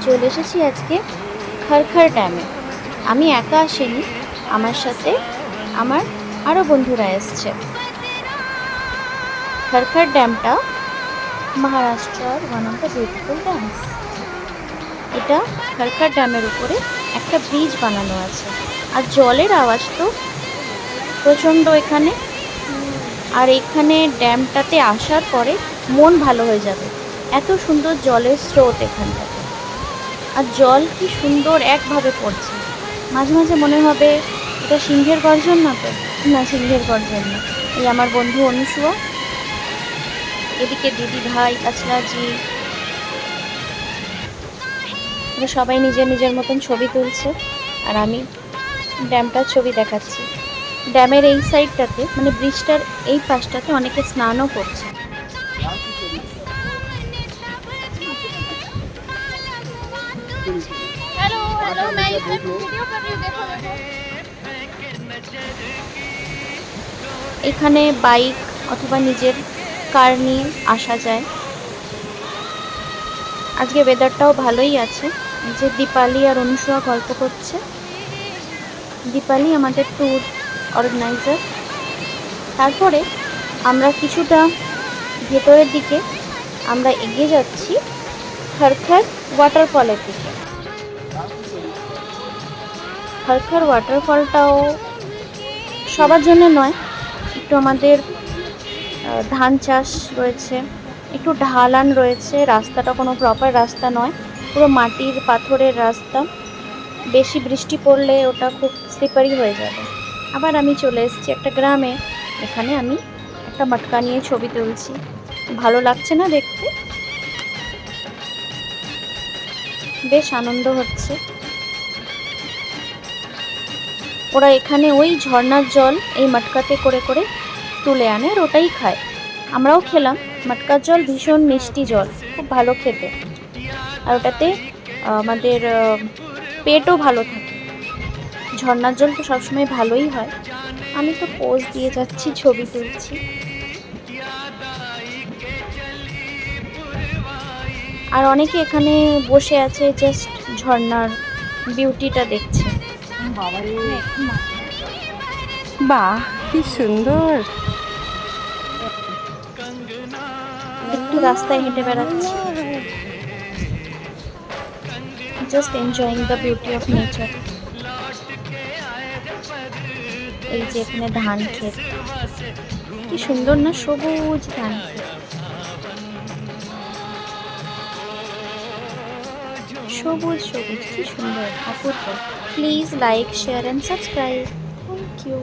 চলে এসেছি আজকে খরখর ড্যামে। আমি একা আসিনি, আমার সাথে আমার আরও বন্ধুরা এসছে। খরখর ড্যামটা মহারাষ্ট্রার one of the beautiful dams. এটা খরখর ড্যামের উপরে একটা ব্রিজ বানানো আছে, আর জলের আওয়াজ তো প্রচণ্ড এখানে। আর এখানে ড্যামটাতে আসার পরে মন ভালো হয়ে যাবে, এত সুন্দর জলের স্রোত এখানটাতে। আর জল কি সুন্দর একভাবে পড়ছে, মাঝে মাঝে মনে হবে এটা সিংহের গর্জন না তো, না সিংহের গর্জন না। এই আমার বন্ধু অনুসুয়া, এদিকে দিদি ভাই আছলাজি, ওরা সবাই নিজের নিজের মতন ছবি তুলছে, আর আমি ড্যামটার ছবি দেখাচ্ছি। ড্যামের এই সাইডটাতে মানে ব্রিজটার এই পাশটাতে অনেকে স্নানও করছে। এখানে বাইক অথবা নিজের কার নিয়ে আসা যায়। আজকে ওয়েদারটাও ভালোই আছে। যে দীপালি আর অনুসুয়া গল্প করছে। দীপালি আমাদের ট্যুর অর্গানাইজার। তারপরে আমরা কিছুটা ভেতরের দিকে আমরা এগিয়ে যাচ্ছি খরখর ওয়াটারফলের দিকে। খরখর ওয়াটারফলটাও সবার জন্য নয়, একটু আমাদের ধান চাষ রয়েছে, একটু ঢালান রয়েছে, রাস্তাটা কোনো প্রপার রাস্তা নয়, পুরো মাটির পাথরের রাস্তা। বেশি বৃষ্টি পড়লে ওটা খুব স্লিপারি হয়ে যাবে। আবার আমি চলে এসেছি একটা গ্রামে, এখানে আমি একটা মটকা নিয়ে ছবি তুলছি। ভালো লাগছে না দেখতে? বেশ আনন্দ হচ্ছে। ওরা এখানে ওই ঝর্ণার জল এই মটকাতে করে করে তুলে আনে আর ওটাই খায়। আমরাও খেলাম। মটকার জল ভীষণ মিষ্টি জল, খুব ভালো খেতে, আর ওটাতে আমাদের পেটও ভালো থাকে। ঝর্ণার জল তো সবসময় ভালোই হয়। আমি তো পোজ দিয়ে যাচ্ছি, ছবি তুলছি। আর অনেকে এখানে বসে আছে, জাস্ট ঝর্ণার বিউটিটা দেখছে। বাহ, কি সুন্দর! একটু রাস্তায় হেঁটে বেড়াচ্ছি, just enjoying the beauty of nature. এই যে এখানে ধান ক্ষেত, কি সুন্দর না, সবুজ ধান ক্ষেত, সবুজ সবুজ, কি সুন্দর, অপূর্ব। Please like, share and subscribe. Thank you.